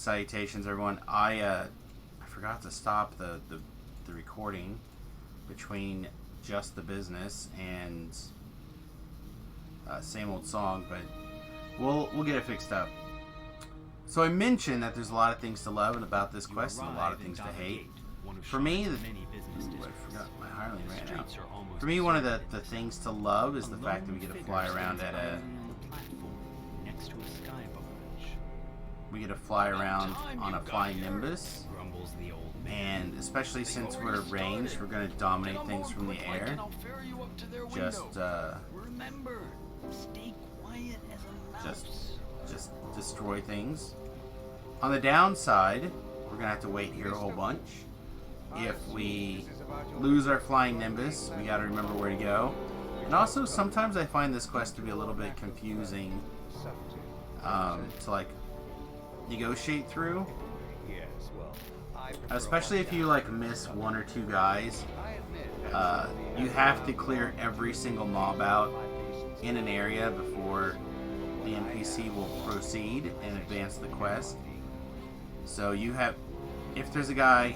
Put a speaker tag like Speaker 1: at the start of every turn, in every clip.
Speaker 1: Salutations, everyone. I forgot to stop the recording between Just the Business and Same Old Song, but we'll get it fixed up. So I mentioned that there's a lot of things to love and about this quest, and a lot of things to hate. For me, I forgot my hireling ran out. For me, one of the things to love is the fact that we get to fly around at a. We get to fly around on a flying Nimbus, and especially since we're ranged, we're going to dominate things from the air. Just destroy things. On the downside, we're going to have to wait here a whole bunch. If we lose our flying Nimbus, we got to remember where to go. And also, sometimes I find this quest to be a little bit confusing to like negotiate through, especially if you like miss one or two guys. You have to clear every single mob out in an area before the NPC will proceed and advance the quest. So you have, if there's a guy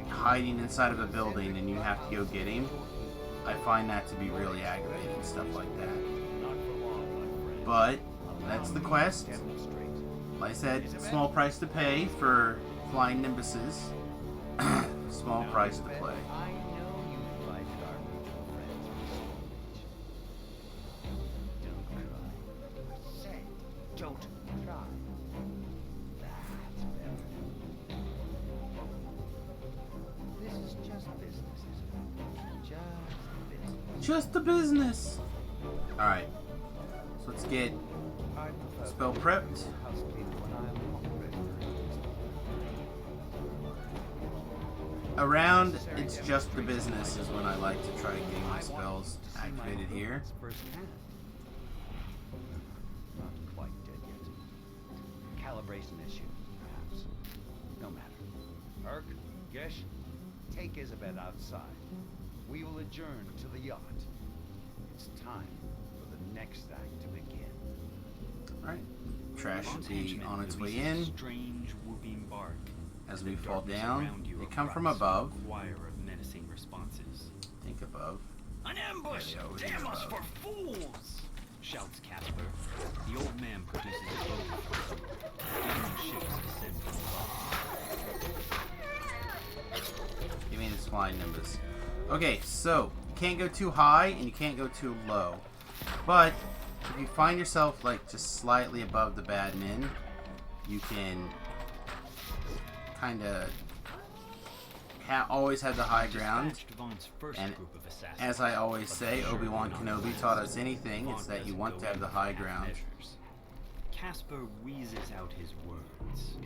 Speaker 1: hiding inside of a building and you have to go get him, I find that to be really aggravating and stuff like that. But that's the quest. Like I said, small price to pay for flying Nimbuses. Small price to play.
Speaker 2: Don't try. This is just business, isn't it?
Speaker 1: Just the business. Alright. So let's get spell prepped. Around it's just the business is when I like to try getting my spells activated here.
Speaker 2: Not quite dead yet. Calibration issue, perhaps. No matter. Urk, Gesh, take Isabel outside. We will adjourn to the yacht. It's time for the next act to begin.
Speaker 1: Alright. Trash should be on its way in. As we fall down, they come from above. Think above.
Speaker 3: An ambush! Damn us for fools! Shouts Casper. The old man produces a bow. Demon ships descend from above.
Speaker 1: Give me this flying Nimbus. Okay, so you can't go too high and you can't go too low. But if you find yourself like just slightly above the bad min, you can kind of always have the high ground. And as I always say, Obi-Wan Kenobi taught us anything, it's that you want to have the high ground.
Speaker 3: Casper wheezes out his words.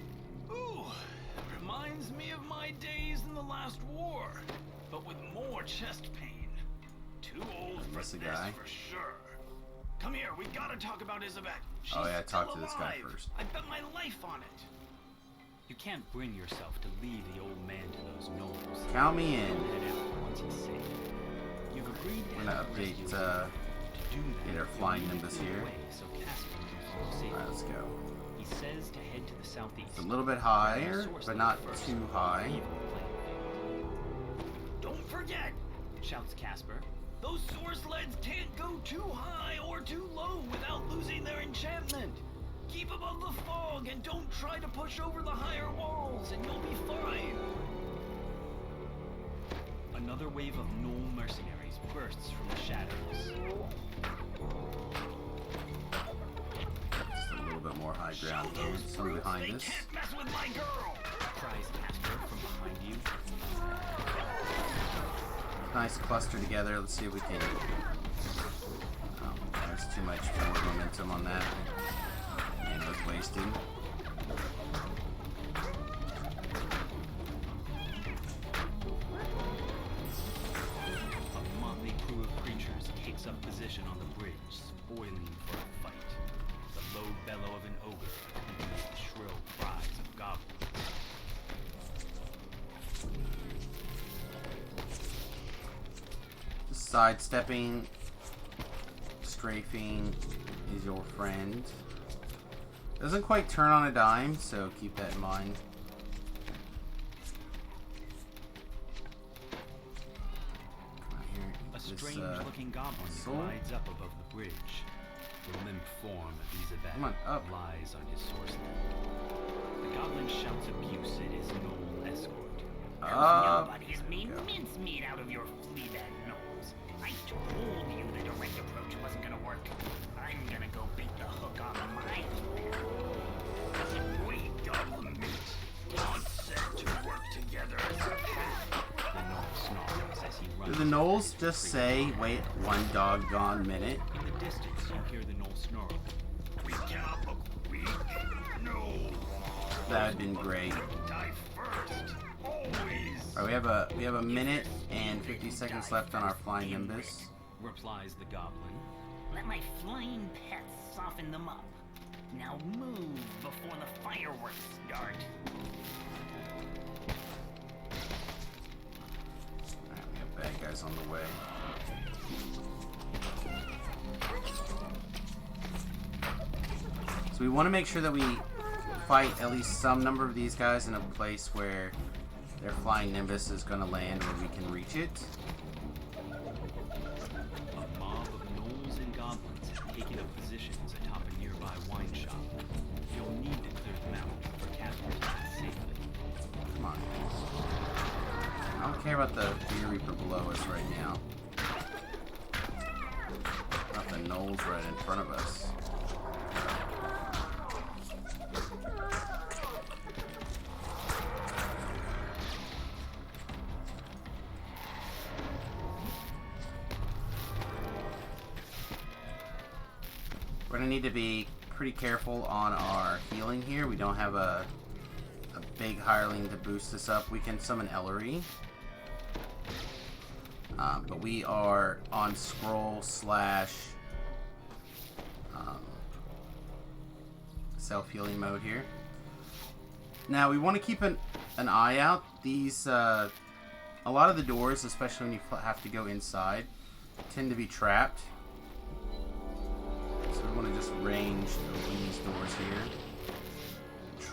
Speaker 3: Ooh, reminds me of my days in the last war, but with more chest pain. Too old for this for sure. Come here, we gotta talk about Isabel.
Speaker 1: Oh yeah, talk to this guy first.
Speaker 3: I bet my life on it. You can't bring yourself to leave the old man to those gnomes.
Speaker 1: Count me in.
Speaker 3: You've agreed to
Speaker 1: I'm gonna update get our flying Nimbus here. Alright, let's go.
Speaker 3: He says to head to the southeast.
Speaker 1: It's a little bit higher, but not too high.
Speaker 3: Don't forget, shouts Casper. Those soar sleds can't go too high or too low without losing their enchantment. Keep above the fog and don't try to push over the higher walls and you'll be fine. Another wave of gnome mercenaries bursts from the shadows.
Speaker 1: Just a little bit more high ground though. Some behind us.
Speaker 3: Can't mess with my girl, cries Casper from behind you.
Speaker 1: Nice cluster together. Let's see if we can. Oh, there's too much forward momentum on that. And it was wasted.
Speaker 3: A motley crew of creatures takes up position on the bridge, spoiling for a fight. The low bellow of an ogre accompanies the shrill cries of goblins.
Speaker 1: Sidestepping, strafing is your friend. Doesn't quite turn on a dime, so keep that in mind. Come on here.
Speaker 3: A strange-looking goblin
Speaker 1: soul?
Speaker 3: rides up above the bridge. The limp form of
Speaker 1: Come on,
Speaker 3: Elizabeth
Speaker 1: up.
Speaker 3: lies on his source land. The goblin shouts abuse at his noble escort.
Speaker 4: Nobody's made mincemeat out of your fleabag nose. I told you the direct approach wasn't gonna work. I'm gonna go beat the hook on my man. We goblin meat aren't set to work together as a pack.
Speaker 3: The gnoll snarls as he runs.
Speaker 1: Do the gnolls just say, wait one doggone minute?
Speaker 3: In the distance, you hear the gnoll snarl.
Speaker 4: We cannot look weak. No.
Speaker 1: That would have been great.
Speaker 4: Die first. Always.
Speaker 1: Alright, we have a minute and 50 seconds left on our flying nimbus.
Speaker 3: Replies the goblin.
Speaker 4: Let my flying pets soften them up. Now move before the fireworks start.
Speaker 1: Alright, we have bad guys on the way. So we want to make sure that we fight at least some number of these guys in a place where their flying nimbus is going to land where we can reach it.
Speaker 3: A mob of gnolls and goblins have taken up positions atop a nearby wine shop. You'll need to clear them out for Casper to pass safely.
Speaker 1: Come on. I don't care about the Fear Reaper below us right now. Not the gnolls right in front of us. We're gonna need to be pretty careful on our healing here. We don't have a big hireling to boost us up. We can summon Ellery. But we are on scroll slash self-healing mode here. Now we want to keep an eye out. These a lot of the doors, especially when you have to go inside, tend to be trapped. So we want to just range open these doors here.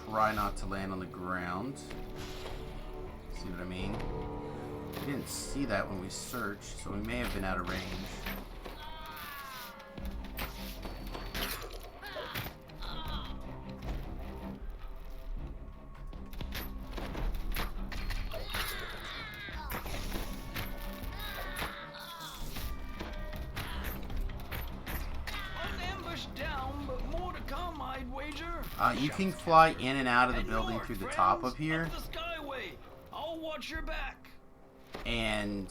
Speaker 1: Try not to land on the ground. See what I mean? We didn't see that when we searched, so we may have been out of range. You can fly in and out of the building through the top of here.
Speaker 3: I'll watch your back.
Speaker 1: And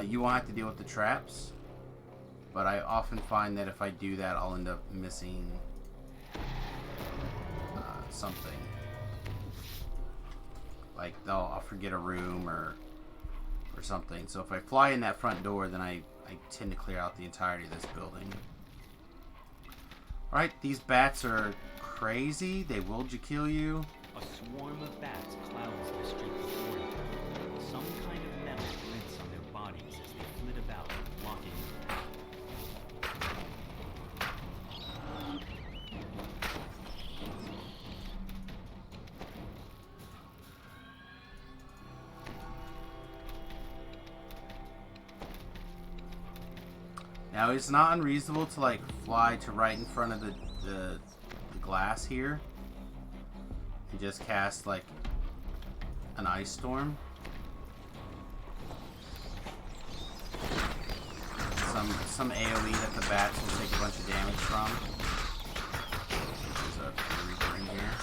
Speaker 1: you won't have to deal with the traps. But I often find that if I do that, I'll end up missing something. Like I'll forget a room or something. So if I fly in that front door, then I tend to clear out the entirety of this building. Alright, these bats are crazy. They will kill you.
Speaker 3: A swarm of bats clouds the street before you. Some kind of metal glints on their bodies as they flit about, blocking the path.
Speaker 1: Now it's not unreasonable to like fly to right in front of the glass here and just cast like an ice storm. Some AoE that the bats will take a bunch of damage from. There's a Reaper in here.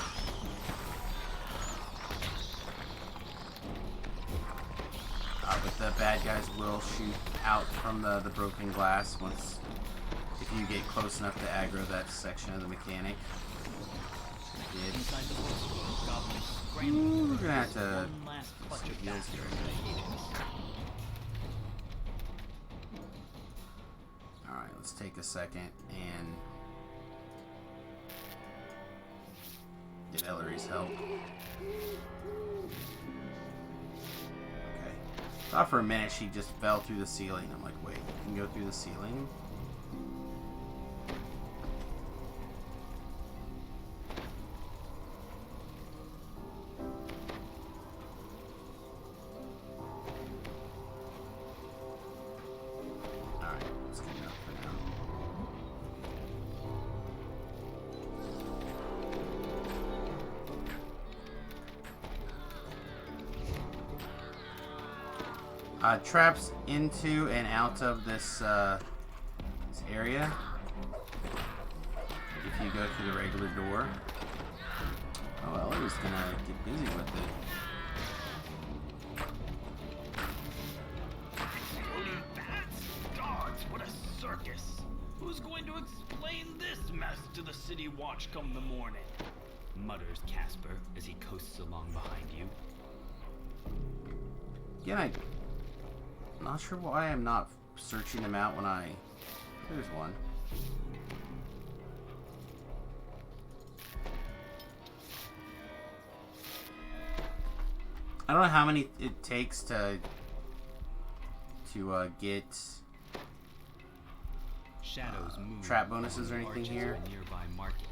Speaker 1: But the bad guys will shoot out from the broken glass once if you get close enough to aggro that section of the mechanic. Ooh, we're gonna have to put some heals here. Alright, let's take a second and get Ellery's help. Thought for a minute she just fell through the ceiling. I'm like, wait, you can go through the ceiling? Traps into and out of this this area. If you go through the regular door. Oh, well, Ellie's gonna get busy with it.
Speaker 3: Exploding bats? Gods, what a circus! Who's going to explain this mess to the city watch come the morning? Mutters Casper as he coasts along behind you.
Speaker 1: Again, I'm not sure why I'm not searching them out when I... There's one. I don't know how many it takes to get
Speaker 3: Shadows move
Speaker 1: trap bonuses or anything
Speaker 3: marches
Speaker 1: here.
Speaker 3: to a nearby market.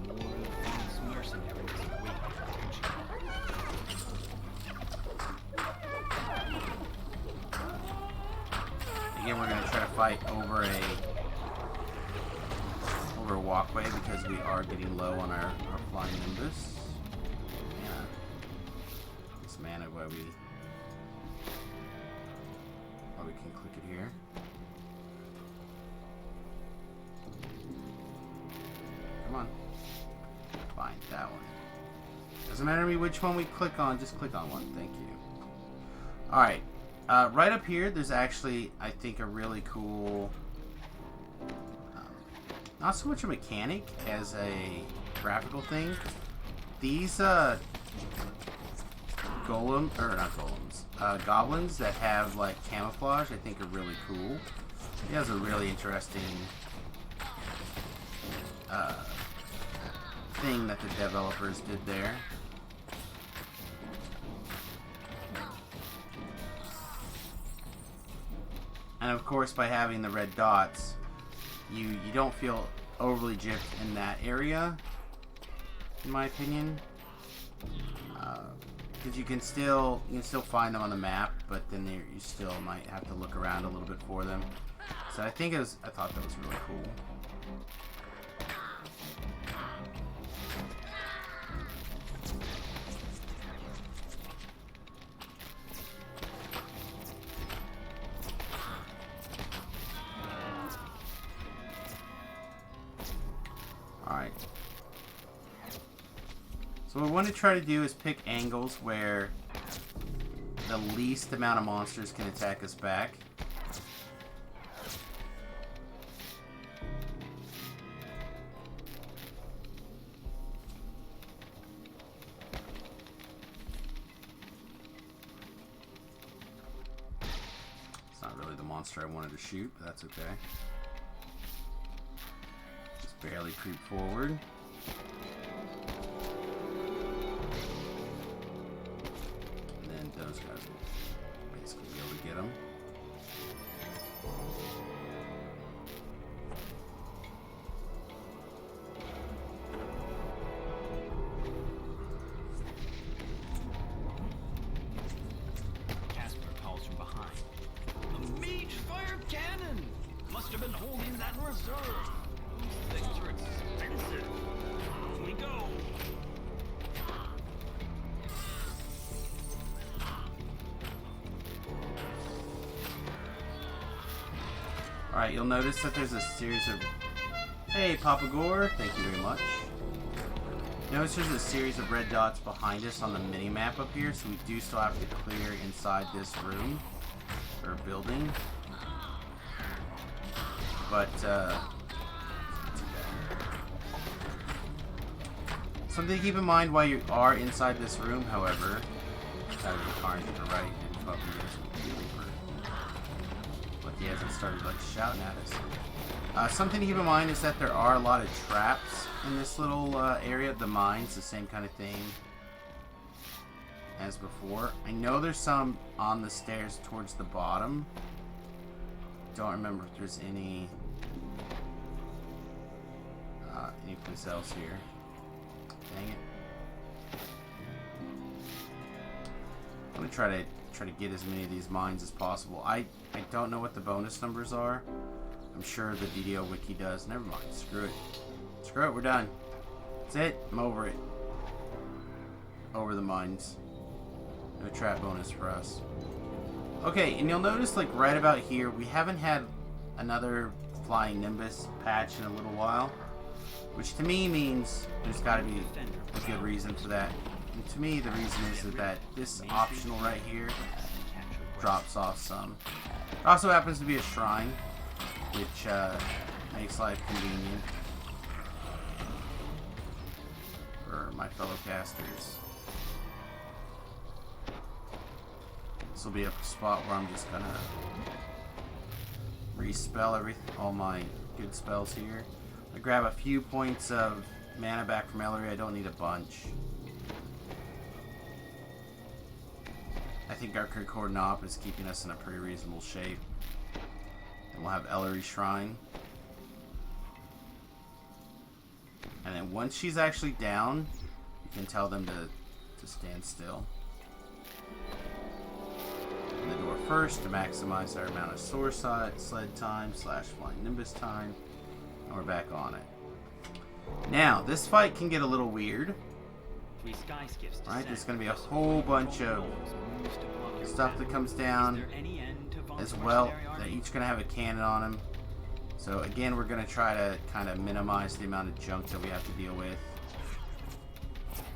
Speaker 3: More famous mercenaries await your attention.
Speaker 1: Again, we're gonna try to fight over a walkway because we are getting low on our flying nimbus. Yeah. This mana why we can click it here. Come on. Find that one. Doesn't matter to me which one we click on, just click on one. Thank you. Alright. Right up here, there's actually, I think, a really cool... not so much a mechanic as a graphical thing. These, goblins that have, like, camouflage, I think are really cool. It has a really interesting, thing that the developers did there. And of course, by having the red dots, you don't feel overly gypped in that area, in my opinion, because you can still find them on the map, but then you still might have to look around a little bit for them. So I thought that was really cool. Alright. So what we want to try to do is pick angles where the least amount of monsters can attack us back. It's not really the monster I wanted to shoot, but that's okay. Barely creep forward. And then those guys will basically be able to get them.
Speaker 3: Casper calls from behind. A mage fire cannon! Must have been holding that in reserve. Things are expensive. On we go.
Speaker 1: Alright, you'll notice that there's a series of... Hey, Papa Gore, thank you very much. Notice there's a series of red dots behind us on the mini-map up here, so we do still have to clear inside this room, or building. But, something to keep in mind while you are inside this room, however, out of the car to the right, and Puppy is really like he hasn't started like shouting at us. Something to keep in mind is that there are a lot of traps in this little area. The mines, the same kind of thing as before. I know there's some on the stairs towards the bottom. Don't remember if there's any anyplace else here. Dang it. I'm gonna try to get as many of these mines as possible. I don't know what the bonus numbers are. I'm sure the DDO wiki does. Never mind. Screw it. Screw it. We're done. That's it. I'm over it. Over the mines. No trap bonus for us. Okay, and you'll notice, like, right about here, we haven't had another Flying Nimbus patch in a little while. Which to me means there's got to be a good reason for that. And to me, the reason is that this optional right here drops off some. It also happens to be a shrine, which makes life convenient for my fellow casters. This will be a spot where I'm just gonna respell all my good spells here. I grab a few points of mana back from Ellery. I don't need a bunch. I think our Concord Knop is keeping us in a pretty reasonable shape. And we'll have Ellery Shrine. And then once she's actually down, you can tell them to stand still. Open the door first to maximize our amount of sword sled time / Flying Nimbus time. And we're back on it. Now, this fight can get a little weird. Right, there's going to be a whole bunch of stuff that comes down as well. They're each going to have a cannon on them. So again, we're going to try to kind of minimize the amount of junk that we have to deal with.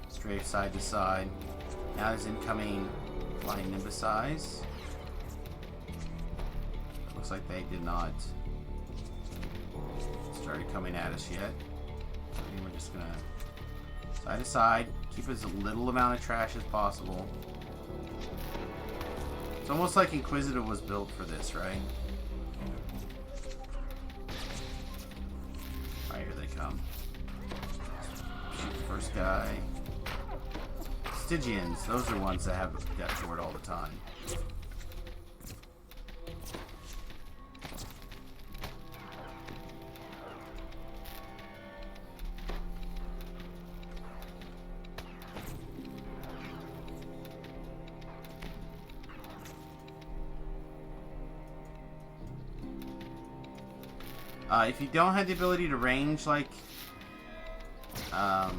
Speaker 1: Strafe side to side. Now there's incoming Flying Nimbus eyes. Looks like they did not started coming at us yet. And we're just gonna side to side, keep as little amount of trash as possible. It's almost like Inquisitive was built for this, right? Alright, here they come. Shoot the first guy. Stygians, those are ones that have Death Sword all the time. If you don't have the ability to range like an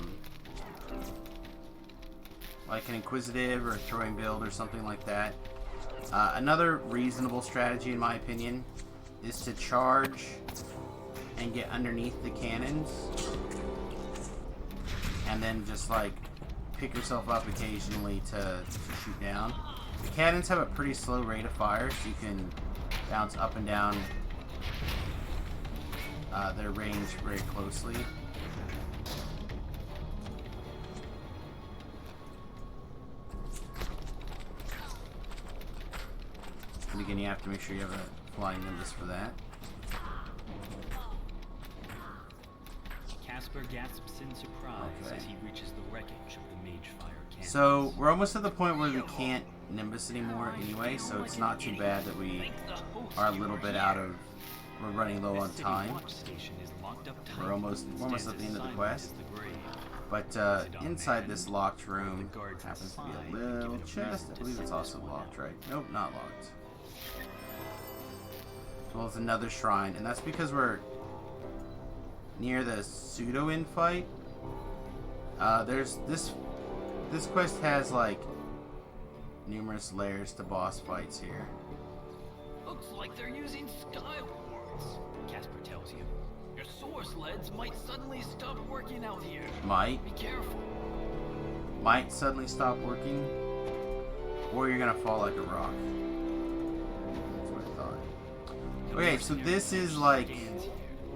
Speaker 1: Inquisitive or a throwing build or something like that, another reasonable strategy in my opinion is to charge and get underneath the cannons and then just like pick yourself up occasionally to shoot down. The cannons have a pretty slow rate of fire, so you can bounce up and down their range very closely. And again, you have to make sure you have a Flying Nimbus for that.
Speaker 3: Casper gasps in surprise as he reaches the wreckage of the Mage Fire cannon.
Speaker 1: So we're almost at the point where we can't Nimbus anymore anyway, so it's not too bad that we are a little bit out of. We're running low on time. We're almost at the end of the quest. But inside this locked room happens to be a little chest. I believe it's also locked, right? Nope, not locked. As well as another shrine, and that's because we're near the pseudo-end fight. There's this quest has like numerous layers to boss fights here.
Speaker 3: Looks like they're using Skywards, Casper tells you. Your source sleds might suddenly stop working out here.
Speaker 1: Might.
Speaker 3: Be careful.
Speaker 1: Might suddenly stop working. Or you're gonna fall like a rock. That's what I thought. Okay, so this is like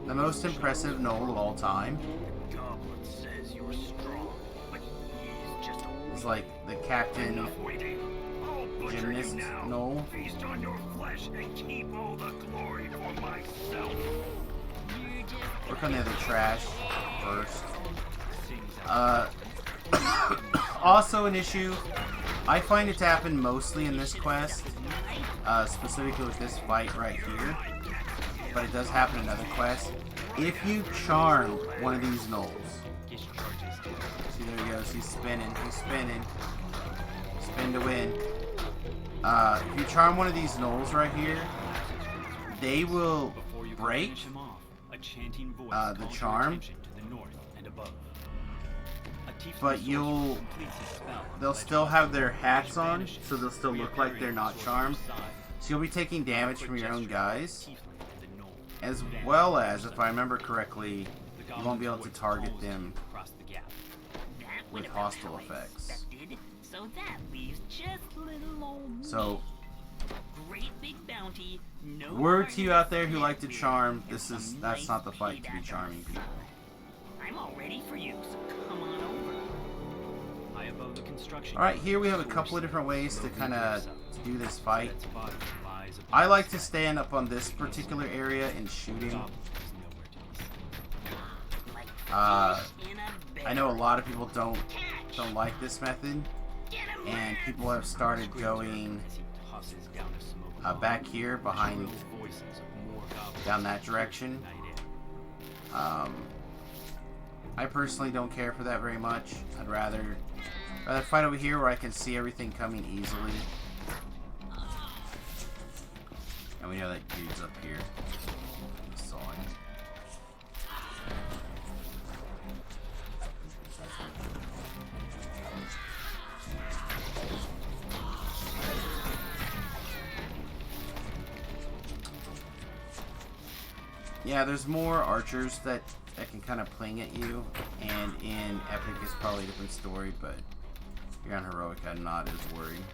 Speaker 1: the most impressive knoll of all time.
Speaker 4: Goblin says you're strong, but he's just a
Speaker 1: It's like the captain
Speaker 4: enough waiting. I'll butcher you
Speaker 1: gymnast
Speaker 4: now.
Speaker 1: knoll.
Speaker 4: Feast on your flesh and keep all the glory for myself.
Speaker 1: Work on the other trash first. Also an issue. I find it to happen mostly in this quest, specifically with this fight right here. But it does happen in other quests. If you charm one of these gnolls, see, there he goes. He's spinning. He's spinning. Spin to win. If you charm one of these gnolls right here, they will break the charm, but they'll still have their hats on, so they'll still look like they're not charmed. So you'll be taking damage
Speaker 3: Quick
Speaker 1: from your own
Speaker 3: gesture
Speaker 1: guys,
Speaker 3: to the tiefling and the gnome.
Speaker 1: as
Speaker 3: Then
Speaker 1: well as,
Speaker 3: push
Speaker 1: if
Speaker 3: them.
Speaker 1: I remember correctly,
Speaker 3: The
Speaker 1: you won't be able
Speaker 3: goblins
Speaker 1: to
Speaker 3: were
Speaker 1: target
Speaker 3: exposed
Speaker 1: them
Speaker 3: across the gap.
Speaker 4: That
Speaker 1: with
Speaker 4: went about
Speaker 1: hostile
Speaker 4: how I
Speaker 1: effects.
Speaker 4: expected. So that leaves just little old me.
Speaker 1: So,
Speaker 4: Great big bounty. No
Speaker 1: word to you out there
Speaker 4: hardness
Speaker 1: who like to
Speaker 4: with,
Speaker 1: charm,
Speaker 4: and
Speaker 1: that's
Speaker 4: some
Speaker 1: not
Speaker 4: nice
Speaker 1: the fight to be
Speaker 4: payback
Speaker 1: charming
Speaker 4: on
Speaker 1: people.
Speaker 4: I'm all ready for you, so come on over.
Speaker 3: High above the construction
Speaker 1: Alright,
Speaker 3: yard,
Speaker 1: here we have a
Speaker 3: source
Speaker 1: couple of different ways to
Speaker 3: located
Speaker 1: kind of
Speaker 3: south.
Speaker 1: do this fight.
Speaker 3: Its body lies
Speaker 1: I
Speaker 3: upon
Speaker 1: like
Speaker 3: the
Speaker 1: to
Speaker 3: side.
Speaker 1: stand up on this particular area and shooting.
Speaker 3: Goblin is nowhere to be seen.
Speaker 4: Like
Speaker 1: Uh,
Speaker 4: fish in a
Speaker 1: I know a
Speaker 4: barrel.
Speaker 1: lot of people don't
Speaker 4: Catch.
Speaker 1: like this method,
Speaker 4: Get 'em,
Speaker 1: and
Speaker 4: lads.
Speaker 1: people have started
Speaker 3: Screams
Speaker 1: going
Speaker 3: as he tosses down a smoke bomb.
Speaker 1: back here behind,
Speaker 3: Shrill voices of more goblins
Speaker 1: down that
Speaker 3: pierce
Speaker 1: direction.
Speaker 3: the night air.
Speaker 1: I personally don't care for that very much. I'd rather fight over here where I can see everything coming easily. And we know that dude's up here. We saw him. Yeah, there's more archers that can kind of pling at you, and in Epic is probably a different story, but here on Heroic I'm not as worried.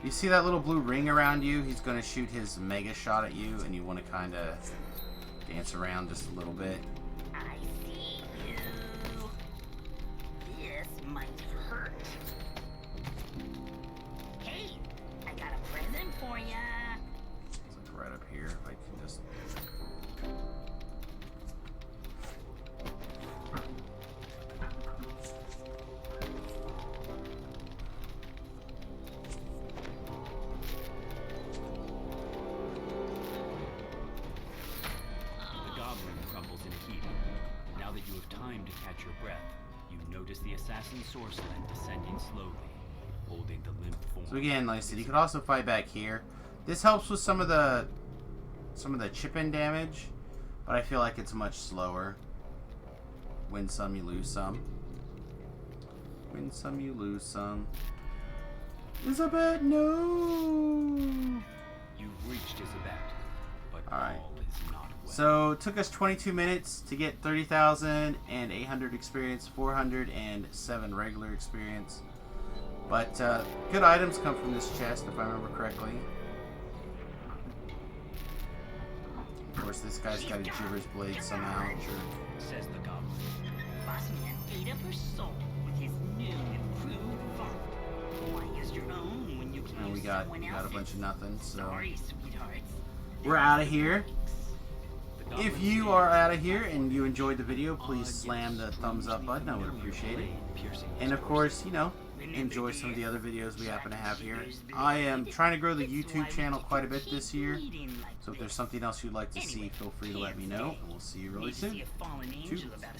Speaker 1: You see that little blue ring around you? He's going to shoot his mega shot at you, and you want to kind of dance around just a little bit.
Speaker 4: I see you. This might hurt. Hey, I got a present for ya.
Speaker 1: It's like right up here. If I can just...
Speaker 3: The goblin crumbles in a heap. Now that you have time to catch your breath, you notice the assassin sorcerer descending slowly, holding the limp form.
Speaker 1: So again, like I said, you could also fight back here. This helps with some of the chip-in damage, but I feel like it's much slower. Win some, you lose some. Win some, you lose some. Elizabeth, no!
Speaker 3: You've reached Isabet, but
Speaker 1: Alright.
Speaker 3: all is not well.
Speaker 1: So it took us 22 minutes to get 30,800 experience, 407 regular experience. But good items come from this chest, if I remember correctly. Of course, this guy's got a Jibber's Blade somehow.
Speaker 3: Says the goblin.
Speaker 4: Boss man ate up her soul with his new improved font. Why use your own when you can
Speaker 1: And we
Speaker 4: use
Speaker 1: got
Speaker 4: someone
Speaker 1: a
Speaker 4: else's?
Speaker 1: bunch of nothing, so
Speaker 4: Sorry, sweethearts.
Speaker 1: we're out of here.
Speaker 3: The goblin
Speaker 1: If you
Speaker 3: stands
Speaker 1: are out of
Speaker 3: beside
Speaker 1: here
Speaker 3: the
Speaker 1: and you enjoyed the video,
Speaker 3: odd
Speaker 1: please
Speaker 3: yet
Speaker 1: slam the thumbs up button. I would
Speaker 3: strangely
Speaker 1: appreciate it.
Speaker 3: familiar blade piercing
Speaker 1: And
Speaker 3: his
Speaker 1: of course, you know, enjoy some of the other videos we happen to have here. I am trying to grow the YouTube channel quite a bit this year, so if there's something else you'd like to see, feel free to let me know, and we'll see you really
Speaker 4: Need to see
Speaker 1: soon.
Speaker 4: a fallen angel
Speaker 1: Cheers.
Speaker 4: about